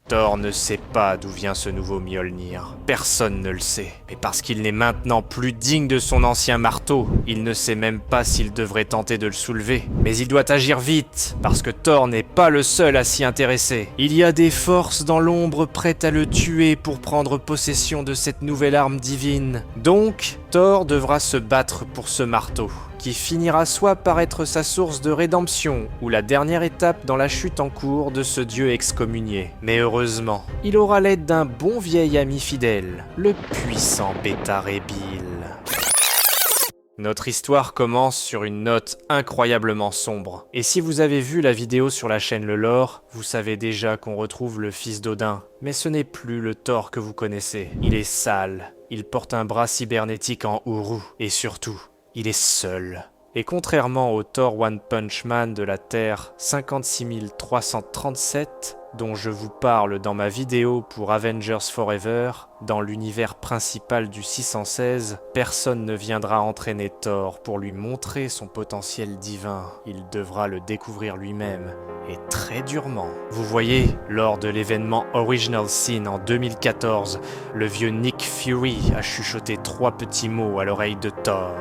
Thor ne sait pas d'où vient ce nouveau Mjolnir. Personne ne le sait. Mais parce qu'il n'est maintenant plus digne de son ancien marteau, il ne sait même pas s'il devrait tenter de le soulever. Mais il doit agir vite, parce que Thor n'est pas le seul à s'y intéresser. Il y a des forces dans l'ombre prêtes à le tuer pour prendre possession de cette nouvelle arme divine. Donc, Thor devra se battre pour ce marteau, qui finira soit par être sa source de rédemption, ou la dernière étape dans la chute en cours de ce dieu excommunié. Mais heureusement, il aura l'aide d'un bon vieil ami fidèle, le puissant Beta Ray Bill. Notre histoire commence sur une note incroyablement sombre. Et si vous avez vu la vidéo sur la chaîne Le Lore, vous savez déjà qu'on retrouve le fils d'Odin. Mais ce n'est plus le Thor que vous connaissez. Il est sale, il porte un bras cybernétique en Uru, et surtout, il est seul. Et contrairement au Thor One Punch Man de la Terre 56337, dont je vous parle dans ma vidéo pour Avengers Forever, dans l'univers principal du 616, personne ne viendra entraîner Thor pour lui montrer son potentiel divin. Il devra le découvrir lui-même, et très durement. Vous voyez, lors de l'événement Original Sin en 2014, le vieux Nick Fury a chuchoté 3 petits mots à l'oreille de Thor.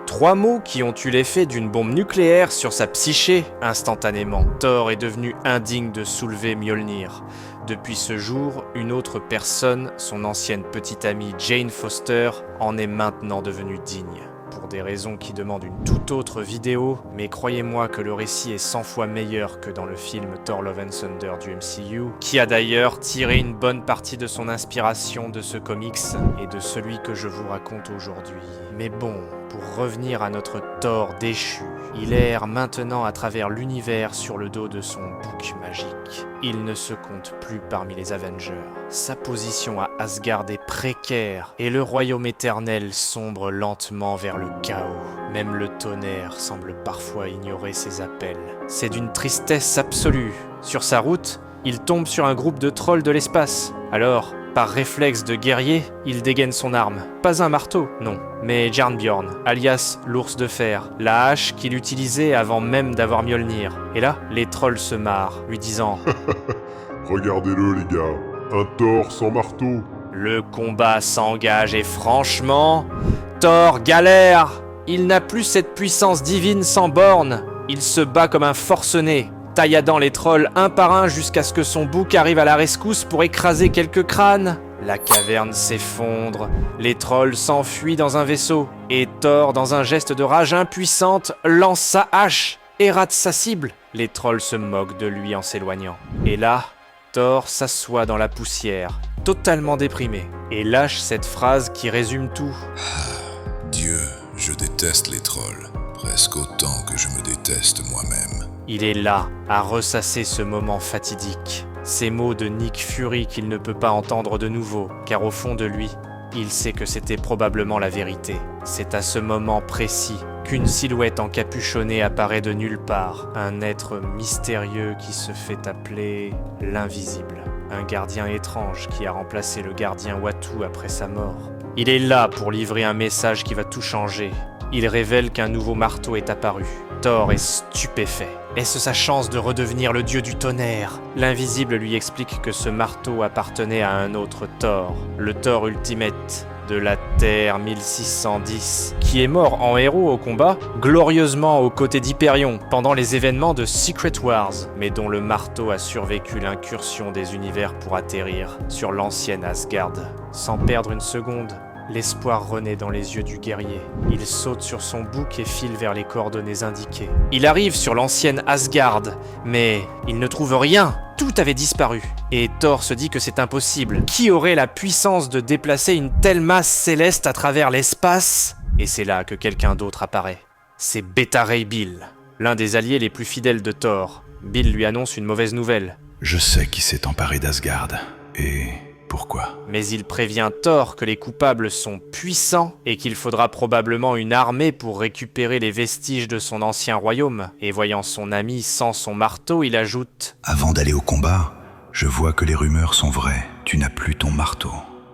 3 mots qui ont eu l'effet d'une bombe nucléaire sur sa psyché instantanément. Thor est devenu indigne de soulever Mjolnir. Depuis ce jour, une autre personne, son ancienne petite amie Jane Foster, en est maintenant devenue digne. Pour des raisons qui demandent une toute autre vidéo, mais croyez-moi que le récit est 100 fois meilleur que dans le film Thor Love and Thunder du MCU, qui a d'ailleurs tiré une bonne partie de son inspiration de ce comics et de celui que je vous raconte aujourd'hui. Mais bon, pour revenir à notre Thor déchu, il erre maintenant à travers l'univers sur le dos de son bouc magique. Il ne se compte plus parmi les Avengers. Sa position à Asgard est précaire et le royaume éternel sombre lentement vers le chaos. Même le tonnerre semble parfois ignorer ses appels. C'est d'une tristesse absolue. Sur sa route, il tombe sur un groupe de trolls de l'espace. Alors, par réflexe de guerrier, il dégaine son arme. Pas un marteau, non, mais Jarnbjorn, alias l'ours de fer, la hache qu'il utilisait avant même d'avoir Mjolnir. Et là, les trolls se marrent, lui disant « Regardez-le les gars, un Thor sans marteau !» Le combat s'engage et franchement, Thor galère. Il n'a plus cette puissance divine sans borne. Il se bat comme un forcené, tailladant les trolls un par un jusqu'à ce que son bouc arrive à la rescousse pour écraser quelques crânes. La caverne s'effondre, les trolls s'enfuient dans un vaisseau, et Thor, dans un geste de rage impuissante, lance sa hache et rate sa cible. Les trolls se moquent de lui en s'éloignant. Et là, Thor s'assoit dans la poussière, totalement déprimé, et lâche cette phrase qui résume tout. Dieu, je déteste les trolls, presque autant que je me déteste moi-même. Il est là, à ressasser ce moment fatidique. Ces mots de Nick Fury qu'il ne peut pas entendre de nouveau, car au fond de lui, il sait que c'était probablement la vérité. C'est à ce moment précis qu'une silhouette encapuchonnée apparaît de nulle part. Un être mystérieux qui se fait appeler l'Invisible. Un gardien étrange qui a remplacé le gardien Watu après sa mort. Il est là pour livrer un message qui va tout changer. Il révèle qu'un nouveau marteau est apparu. Thor est stupéfait. Est-ce sa chance de redevenir le dieu du tonnerre? L'Invisible lui explique que ce marteau appartenait à un autre Thor, le Thor Ultimate de la Terre 1610, qui est mort en héros au combat, glorieusement aux côtés d'Hyperion pendant les événements de Secret Wars, mais dont le marteau a survécu l'incursion des univers pour atterrir sur l'ancienne Asgard. Sans perdre une seconde, l'espoir renaît dans les yeux du guerrier. Il saute sur son bouc et file vers les coordonnées indiquées. Il arrive sur l'ancienne Asgard, mais il ne trouve rien. Tout avait disparu. Et Thor se dit que c'est impossible. Qui aurait la puissance de déplacer une telle masse céleste à travers l'espace? Et c'est là que quelqu'un d'autre apparaît. C'est Beta Ray Bill, l'un des alliés les plus fidèles de Thor. Bill lui annonce une mauvaise nouvelle. Je sais qui s'est emparé d'Asgard, et... pourquoi? Mais il prévient Thor que les coupables sont puissants et qu'il faudra probablement une armée pour récupérer les vestiges de son ancien royaume. Et voyant son ami sans son marteau, il ajoute « Avant d'aller au combat, je vois que les rumeurs sont vraies. Tu n'as plus ton marteau.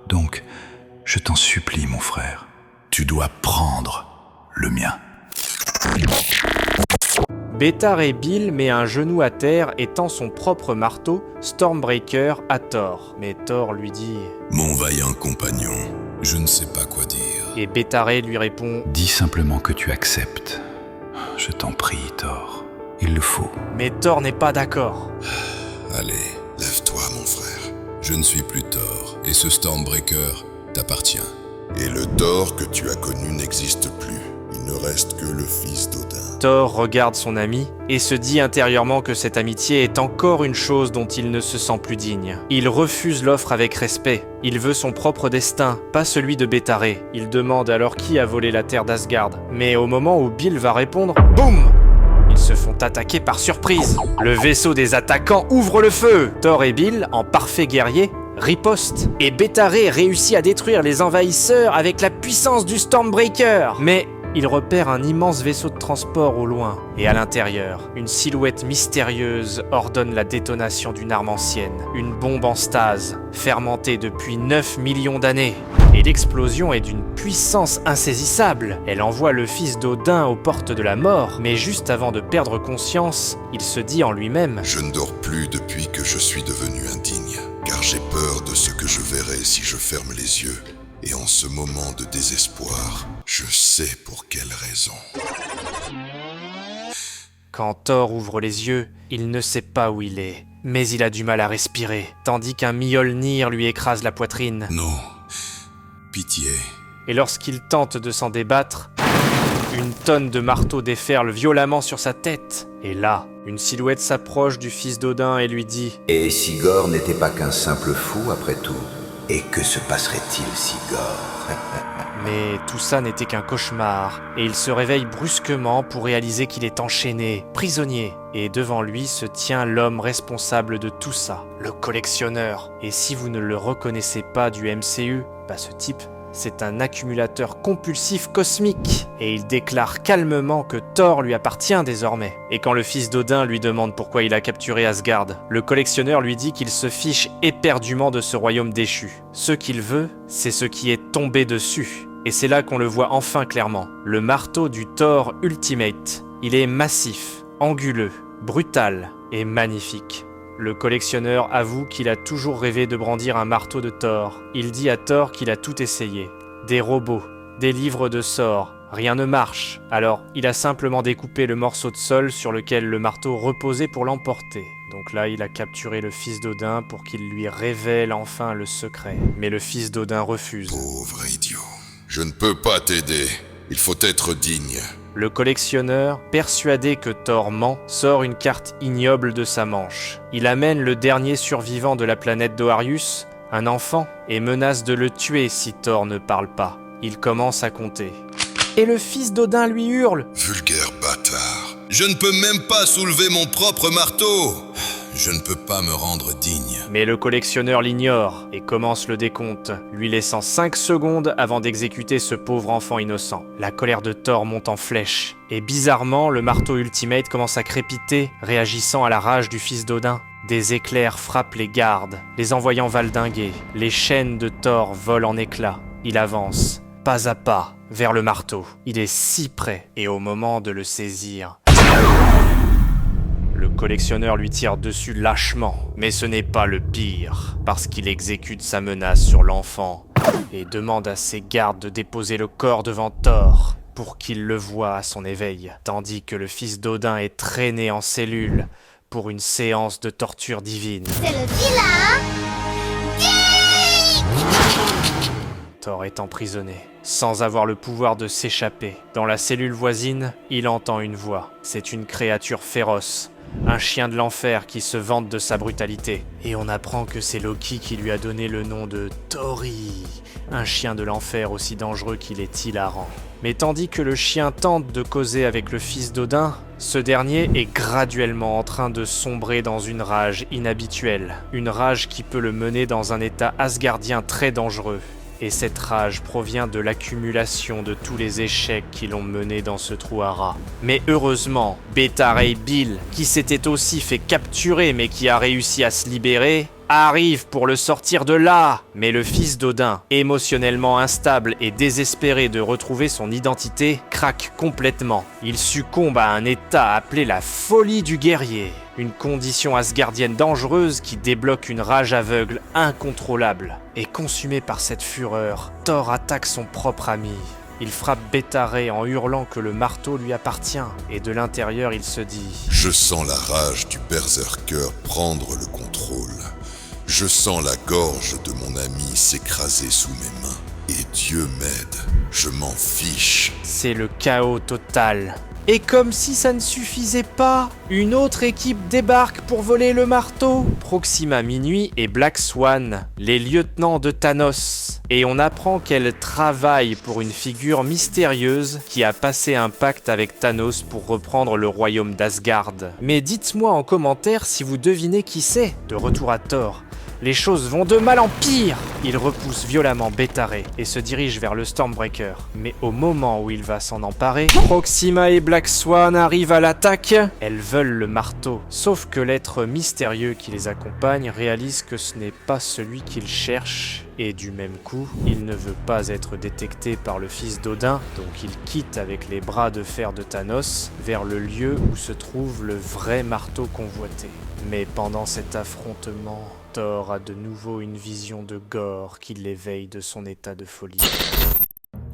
Donc, je t'en supplie, mon frère. Tu dois prendre le mien. » Bétar et Bill met un genou à terre et tend son propre marteau, Stormbreaker, à Thor. Mais Thor lui dit « Mon vaillant compagnon, je ne sais pas quoi dire. » Et Bétaré lui répond « Dis simplement que tu acceptes. Je t'en prie, Thor. Il le faut. » Mais Thor n'est pas d'accord. Allez, lève-toi, mon frère. Je ne suis plus Thor, et ce Stormbreaker t'appartient. Et le Thor que tu as connu n'existe plus. Il ne reste que le fils d'Odin. Thor regarde son ami et se dit intérieurement que cette amitié est encore une chose dont il ne se sent plus digne. Il refuse l'offre avec respect. Il veut son propre destin, pas celui de Bétaré. Il demande alors qui a volé la terre d'Asgard. Mais au moment où Bill va répondre, boum! Ils se font attaquer par surprise. Le vaisseau des attaquants ouvre le feu. Thor et Bill, en parfaits guerriers, ripostent. Et Bétaré réussit à détruire les envahisseurs avec la puissance du Stormbreaker. Mais il repère un immense vaisseau de transport au loin. Et à l'intérieur, une silhouette mystérieuse ordonne la détonation d'une arme ancienne. Une bombe en stase, fermentée depuis 9 millions d'années. Et l'explosion est d'une puissance insaisissable. Elle envoie le fils d'Odin aux portes de la mort. Mais juste avant de perdre conscience, il se dit en lui-même « Je ne dors plus depuis que je suis devenu indigne, car j'ai peur de ce que je verrai si je ferme les yeux. Et en ce moment de désespoir, je sais pour quelle raison. » Quand Thor ouvre les yeux, il ne sait pas où il est. Mais il a du mal à respirer, tandis qu'un Mjolnir lui écrase la poitrine. Non, pitié. Et lorsqu'il tente de s'en débattre, une tonne de marteaux déferle violemment sur sa tête. Et là, une silhouette s'approche du fils d'Odin et lui dit « Et Sigor n'était pas qu'un simple fou après tout. Et que se passerait-il, Sigor ?» Mais tout ça n'était qu'un cauchemar, et il se réveille brusquement pour réaliser qu'il est enchaîné, prisonnier. Et devant lui se tient l'homme responsable de tout ça, le collectionneur. Et si vous ne le reconnaissez pas du MCU, ce type, c'est un accumulateur compulsif cosmique. Et il déclare calmement que Thor lui appartient désormais. Et quand le fils d'Odin lui demande pourquoi il a capturé Asgard, le collectionneur lui dit qu'il se fiche éperdument de ce royaume déchu. Ce qu'il veut, c'est ce qui est tombé dessus. Et c'est là qu'on le voit enfin clairement. Le marteau du Thor Ultimate. Il est massif, anguleux, brutal et magnifique. Le collectionneur avoue qu'il a toujours rêvé de brandir un marteau de Thor. Il dit à Thor qu'il a tout essayé. Des robots, des livres de sorts, rien ne marche. Alors, il a simplement découpé le morceau de sol sur lequel le marteau reposait pour l'emporter. Donc là, il a capturé le fils d'Odin pour qu'il lui révèle enfin le secret. Mais le fils d'Odin refuse. Pauvre idiot. Je ne peux pas t'aider. Il faut être digne. Le collectionneur, persuadé que Thor ment, sort une carte ignoble de sa manche. Il amène le dernier survivant de la planète d'Oarius, un enfant, et menace de le tuer si Thor ne parle pas. Il commence à compter. Et le fils d'Odin lui hurle « Vulgaire bâtard. Je ne peux même pas soulever mon propre marteau. Je ne peux pas me rendre digne. » Mais le collectionneur l'ignore et commence le décompte, lui laissant 5 secondes avant d'exécuter ce pauvre enfant innocent. La colère de Thor monte en flèche, et bizarrement, le marteau Ultimate commence à crépiter, réagissant à la rage du fils d'Odin. Des éclairs frappent les gardes, les envoyant valdinguer. Les chaînes de Thor volent en éclats. Il avance, pas à pas, vers le marteau. Il est si près, et au moment de le saisir... Le collectionneur lui tire dessus lâchement, mais ce n'est pas le pire, parce qu'il exécute sa menace sur l'enfant et demande à ses gardes de déposer le corps devant Thor pour qu'il le voie à son éveil, tandis que le fils d'Odin est traîné en cellule pour une séance de torture divine. C'est le vilain Thor est emprisonné, sans avoir le pouvoir de s'échapper. Dans la cellule voisine, il entend une voix. C'est une créature féroce, un chien de l'enfer qui se vante de sa brutalité. Et on apprend que c'est Loki qui lui a donné le nom de Tori, un chien de l'enfer aussi dangereux qu'il est hilarant. Mais tandis que le chien tente de causer avec le fils d'Odin, ce dernier est graduellement en train de sombrer dans une rage inhabituelle. Une rage qui peut le mener dans un état asgardien très dangereux. Et cette rage provient de l'accumulation de tous les échecs qui l'ont mené dans ce trou à rats. Mais heureusement, Beta Ray Bill, qui s'était aussi fait capturer mais qui a réussi à se libérer, arrive pour le sortir de là. Mais le fils d'Odin, émotionnellement instable et désespéré de retrouver son identité, craque complètement. Il succombe à un état appelé la folie du guerrier. Une condition asgardienne dangereuse qui débloque une rage aveugle incontrôlable. Et consumé par cette fureur, Thor attaque son propre ami. Il frappe Beta Ray en hurlant que le marteau lui appartient, et de l'intérieur il se dit « Je sens la rage du berserker prendre le contrôle. Je sens la gorge de mon ami s'écraser sous mes mains. Et Dieu m'aide, je m'en fiche. » C'est le chaos total. Et comme si ça ne suffisait pas, une autre équipe débarque pour voler le marteau. Proxima Minuit et Black Swan, les lieutenants de Thanos. Et on apprend qu'elle travaille pour une figure mystérieuse qui a passé un pacte avec Thanos pour reprendre le royaume d'Asgard. Mais dites-moi en commentaire si vous devinez qui c'est. De retour à Thor. Les choses vont de mal en pire. Il repousse violemment Beta Ray et se dirige vers le Stormbreaker. Mais au moment où il va s'en emparer, Proxima et Black Swan arrivent à l'attaque. Elles veulent le marteau. Sauf que l'être mystérieux qui les accompagne réalise que ce n'est pas celui qu'ils cherchent. Et du même coup, il ne veut pas être détecté par le fils d'Odin, donc il quitte avec les bras de fer de Thanos vers le lieu où se trouve le vrai marteau convoité. Mais pendant cet affrontement, Thor a de nouveau une vision de Gore qui l'éveille de son état de folie.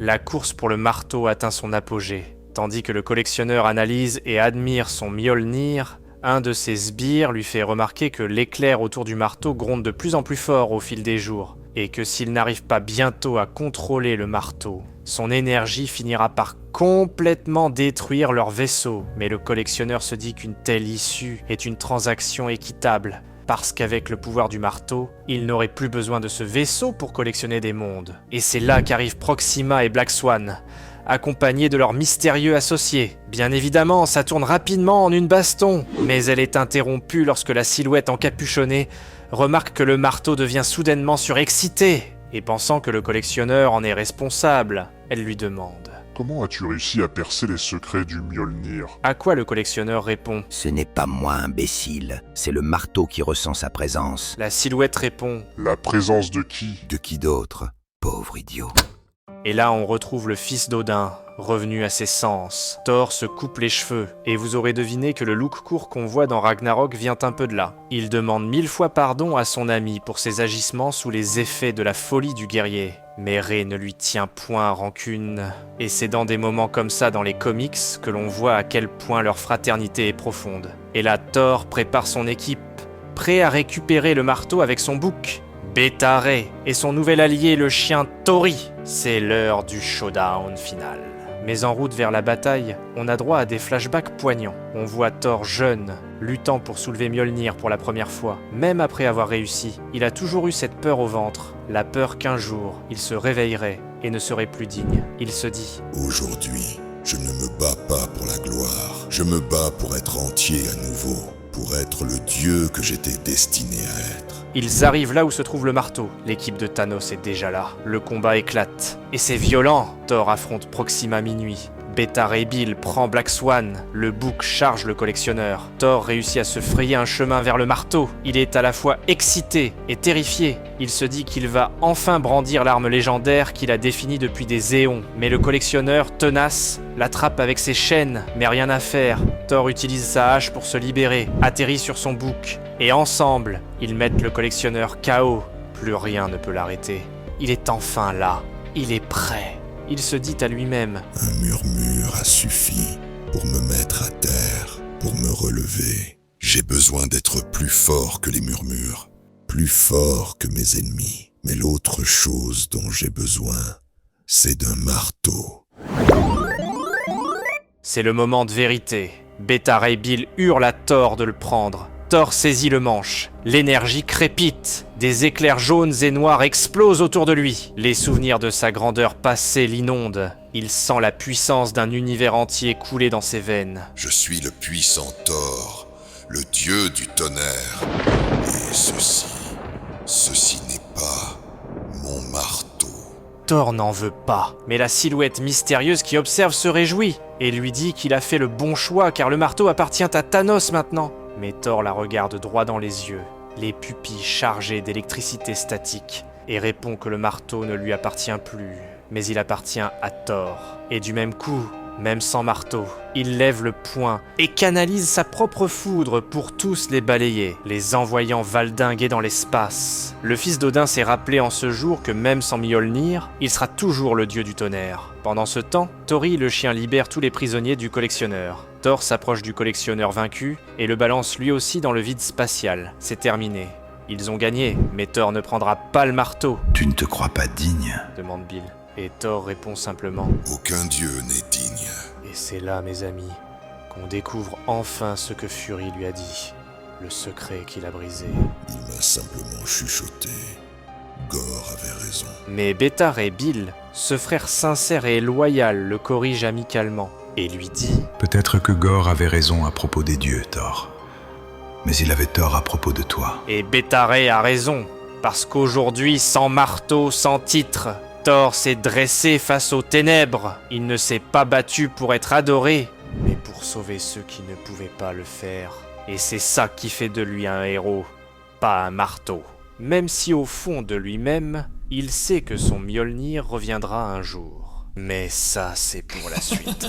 La course pour le marteau atteint son apogée. Tandis que le collectionneur analyse et admire son Mjolnir, un de ses sbires lui fait remarquer que l'éclair autour du marteau gronde de plus en plus fort au fil des jours, et que s'il n'arrive pas bientôt à contrôler le marteau, son énergie finira par complètement détruire leur vaisseau. Mais le collectionneur se dit qu'une telle issue est une transaction équitable, parce qu'avec le pouvoir du marteau, il n'aurait plus besoin de ce vaisseau pour collectionner des mondes. Et c'est là qu'arrivent Proxima et Black Swan, accompagnés de leurs mystérieux associés. Bien évidemment, ça tourne rapidement en une baston, mais elle est interrompue lorsque la silhouette encapuchonnée remarque que le marteau devient soudainement surexcité, et pensant que le collectionneur en est responsable, elle lui demande « Comment as-tu réussi à percer les secrets du Mjolnir ?» À quoi le collectionneur répond « Ce n'est pas moi, imbécile, c'est le marteau qui ressent sa présence. La silhouette répond « La présence de qui ? De qui d'autre, pauvre idiot. » Et là, on retrouve le fils d'Odin, revenu à ses sens. Thor se coupe les cheveux, et vous aurez deviné que le look court qu'on voit dans Ragnarok vient un peu de là. Il demande 1000 fois pardon à son ami pour ses agissements sous les effets de la folie du guerrier. Mais Ray ne lui tient point rancune, et c'est dans des moments comme ça dans les comics que l'on voit à quel point leur fraternité est profonde. Et là, Thor prépare son équipe, prêt à récupérer le marteau avec son bouc. Beta Ray et son nouvel allié le chien Tori. C'est l'heure du showdown final. Mais en route vers la bataille, on a droit à des flashbacks poignants. On voit Thor jeune, luttant pour soulever Mjolnir pour la première fois. Même après avoir réussi, il a toujours eu cette peur au ventre. La peur qu'un jour, il se réveillerait et ne serait plus digne. Il se dit « Aujourd'hui, je ne me bats pas pour la gloire. Je me bats pour être entier à nouveau, pour être le dieu que j'étais destiné à être. » Ils arrivent là où se trouve le marteau. L'équipe de Thanos est déjà là. Le combat éclate. Et c'est violent. Thor affronte Proxima Minuit. Beta Ray Bill prend Black Swan. Le bouc charge le collectionneur. Thor réussit à se frayer un chemin vers le marteau. Il est à la fois excité et terrifié. Il se dit qu'il va enfin brandir l'arme légendaire qu'il a définie depuis des éons. Mais le collectionneur, tenace, l'attrape avec ses chaînes. Mais rien à faire. Thor utilise sa hache pour se libérer, atterrit sur son bouc. Et ensemble, ils mettent le collectionneur KO. Plus rien ne peut l'arrêter. Il est enfin là. Il est prêt. Il se dit à lui-même « Un murmure a suffi pour me mettre à terre, pour me relever. J'ai besoin d'être plus fort que les murmures, plus fort que mes ennemis. Mais l'autre chose dont j'ai besoin, c'est d'un marteau. » C'est le moment de vérité. Beta Ray Bill hurle à Thor de le prendre. Thor saisit le manche. L'énergie crépite. Des éclairs jaunes et noirs explosent autour de lui. Les souvenirs de sa grandeur passée l'inondent. Il sent la puissance d'un univers entier couler dans ses veines. Je suis le puissant Thor, le dieu du tonnerre. Et ceci n'est pas mon marteau. Thor n'en veut pas, mais la silhouette mystérieuse qui observe se réjouit et lui dit qu'il a fait le bon choix car le marteau appartient à Thanos maintenant. Mais Thor la regarde droit dans les yeux, les pupilles chargées d'électricité statique, et répond que le marteau ne lui appartient plus, mais il appartient à Thor. Et du même coup, même sans marteau, il lève le poing et canalise sa propre foudre pour tous les balayer, les envoyant valdinguer dans l'espace. Le fils d'Odin s'est rappelé en ce jour que même sans Mjolnir, il sera toujours le dieu du tonnerre. Pendant ce temps, Tori le chien libère tous les prisonniers du collectionneur. Thor s'approche du collectionneur vaincu et le balance lui aussi dans le vide spatial. C'est terminé. Ils ont gagné, mais Thor ne prendra pas le marteau. Tu ne te crois pas digne? Demande Bill. Et Thor répond simplement. Aucun dieu n'est digne. Et c'est là, mes amis, qu'on découvre enfin ce que Fury lui a dit. Le secret qu'il a brisé. Il m'a simplement chuchoté. Gore avait raison. Mais Bétar et Bill, ce frère sincère et loyal, le corrige amicalement et lui dit. Peut-être que Gore avait raison à propos des dieux, Thor. Mais il avait tort à propos de toi. Et Bétaré a raison, parce qu'aujourd'hui, sans marteau, sans titre, Thor s'est dressé face aux ténèbres. Il ne s'est pas battu pour être adoré, mais pour sauver ceux qui ne pouvaient pas le faire. Et c'est ça qui fait de lui un héros, pas un marteau. Même si au fond de lui-même, il sait que son Mjolnir reviendra un jour. Mais ça, c'est pour la suite.